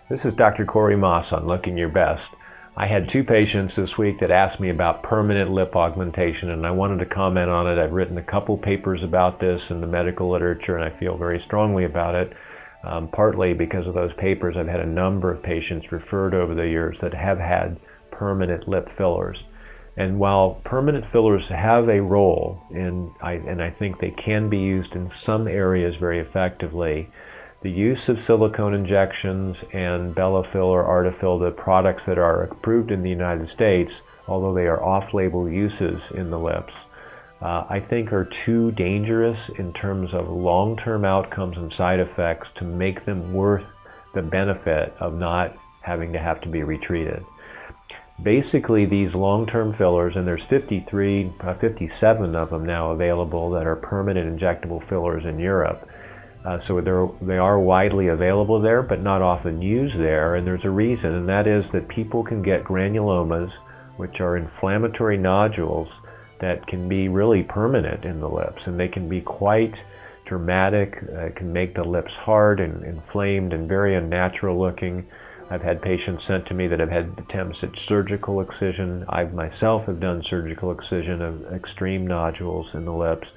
This is Dr. Corey Maas on Looking Your Best. I had two patients this week that asked me about permanent lip augmentation, and I wanted to comment on it. I've written a couple papers about this in the medical literature, and I feel very strongly about it. Partly because of those papers, I've had a number of patients referred over the years that have had permanent lip fillers. And while permanent fillers have a role, and I think they can be used in some areas very effectively, the use of silicone injections and Bellafill or Artefill, the products that are approved in the United States, although they are off-label uses in the lips, I think are too dangerous in terms of long-term outcomes and side effects to make them worth the benefit of not having to have to be retreated. Basically, these long-term fillers, and there's 57 of them now available that are permanent injectable fillers in Europe. So they are widely available there, but not often used there, and there's a reason, and that is that people can get granulomas, which are inflammatory nodules that can be really permanent in the lips, and they can be quite dramatic. It can make the lips hard and inflamed and very unnatural looking. I've had patients sent to me that have had attempts at surgical excision. I myself have done surgical excision of extreme nodules in the lips.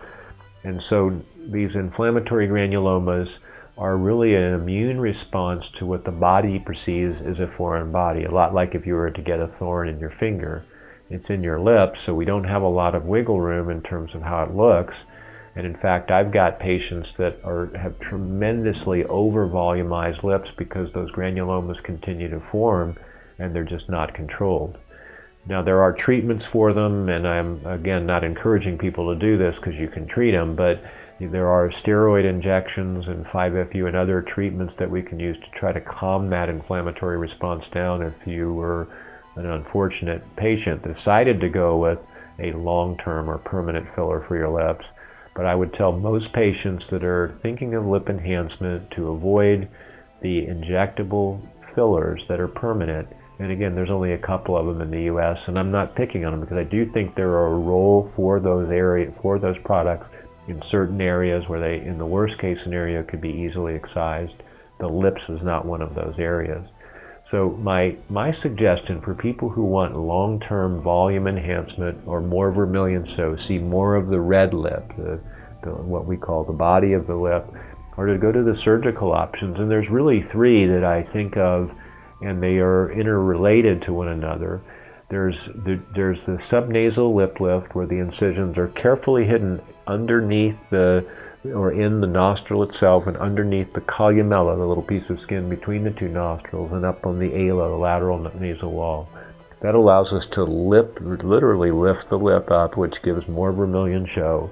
And so these inflammatory granulomas are really an immune response to what the body perceives as a foreign body, a lot like if you were to get a thorn in your finger. It's in your lips, so we don't have a lot of wiggle room in terms of how it looks. And in fact, I've got patients that have tremendously over-volumized lips because those granulomas continue to form and they're just not controlled. Now, there are treatments for them, and I'm, again, not encouraging people to do this because you can treat them, but there are steroid injections and 5-FU and other treatments that we can use to try to calm that inflammatory response down if you were an unfortunate patient that decided to go with a long-term or permanent filler for your lips. But I would tell most patients that are thinking of lip enhancement to avoid the injectable fillers that are permanent. And again, there's only a couple of them in the US, and I'm not picking on them because I do think there are a role for those products in certain areas where they, in the worst case scenario, could be easily excised. The lips is not one of those areas. So my suggestion for people who want long-term volume enhancement or more vermilion, so see more of the red lip, what we call the body of the lip, or to go to the surgical options. And there's really three that I think of, and they are interrelated to one another. There's the subnasal lip lift, where the incisions are carefully hidden underneath or in the nostril itself and underneath the columella, the little piece of skin between the two nostrils, and up on the ala, the lateral nasal wall. That allows us to literally lift the lip up, which gives more vermilion show,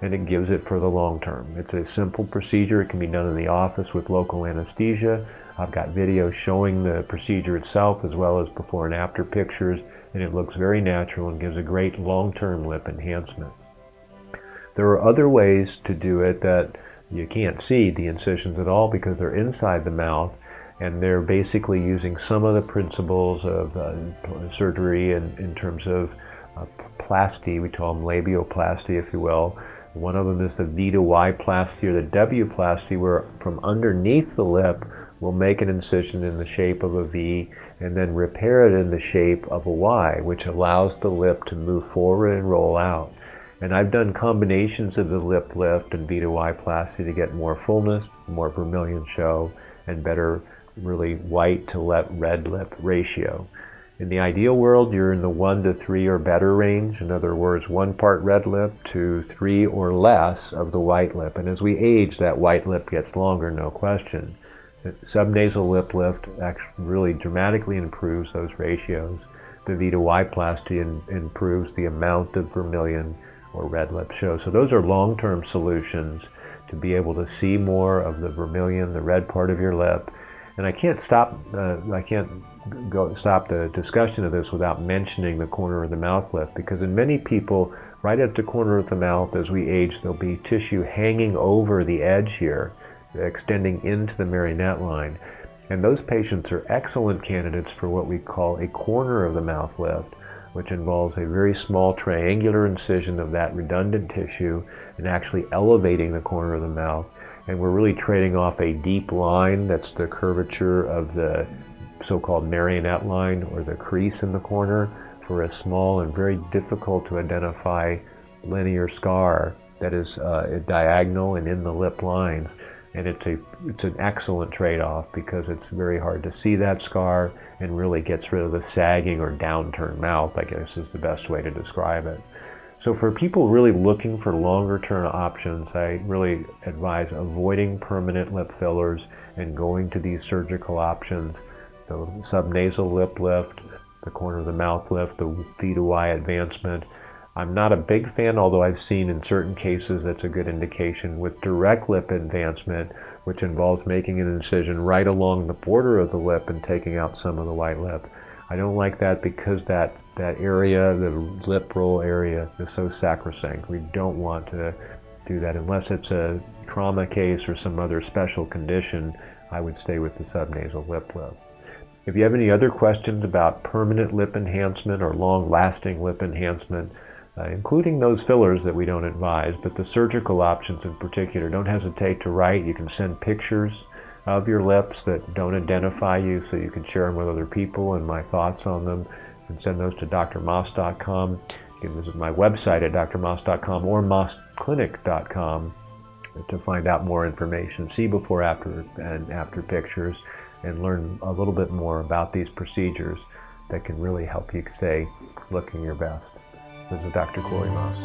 and it gives it for the long term. It's a simple procedure. It can be done in the office with local anesthesia. I've got videos showing the procedure itself as well as before and after pictures, and it looks very natural and gives a great long-term lip enhancement. There are other ways to do it that you can't see the incisions at all because they're inside the mouth, and they're basically using some of the principles of surgery in terms of plasty. We call them labioplasty, if you will. One of them is the V to Y plasty or the W plasty, where from underneath the lip we'll make an incision in the shape of a V and then repair it in the shape of a Y, which allows the lip to move forward and roll out. And I've done combinations of the lip lift and V to Y plasty to get more fullness, more vermilion show, and better really white to red lip ratio. In the ideal world, you're in the 1 to 3 or better range. In other words, 1 part red lip to 3 or less of the white lip. And as we age, that white lip gets longer, no question. The subnasal lip lift actually really dramatically improves those ratios. The V to Y plasty improves the amount of vermilion or red lip show. So those are long-term solutions to be able to see more of the vermilion, the red part of your lip. And I can't stop the discussion of this without mentioning the corner of the mouth lift, because in many people, right at the corner of the mouth as we age, there'll be tissue hanging over the edge here, extending into the marionette line. And those patients are excellent candidates for what we call a corner of the mouth lift, which involves a very small triangular incision of that redundant tissue and actually elevating the corner of the mouth. And we're really trading off a deep line, that's the curvature of the so-called marionette line, or the crease in the corner, for a small and very difficult to identify linear scar that is diagonal and in the lip lines. And it's an excellent trade-off because it's very hard to see that scar and really gets rid of the sagging or downturned mouth, I guess is the best way to describe it. So for people really looking for longer-term options, I really advise avoiding permanent lip fillers and going to these surgical options: the subnasal lip lift, the corner of the mouth lift, the V to Y advancement. I'm not a big fan, although I've seen in certain cases that's a good indication, with direct lip advancement, which involves making an incision right along the border of the lip and taking out some of the white lip. I don't like that because that area, the lip roll area, is so sacrosanct. We don't want to do that unless it's a trauma case or some other special condition. I would stay with the subnasal lip lift. If you have any other questions about permanent lip enhancement or long-lasting lip enhancement, including those fillers that we don't advise, but the surgical options in particular, don't hesitate to write. You can send pictures of your lips that don't identify you so you can share them with other people and my thoughts on them. You can send those to drmaas.com. You can visit my website at drmaas.com or maasclinic.com to find out more information, see before, after, and after pictures, and learn a little bit more about these procedures that can really help you stay looking your best. This is Dr. Corey Maas.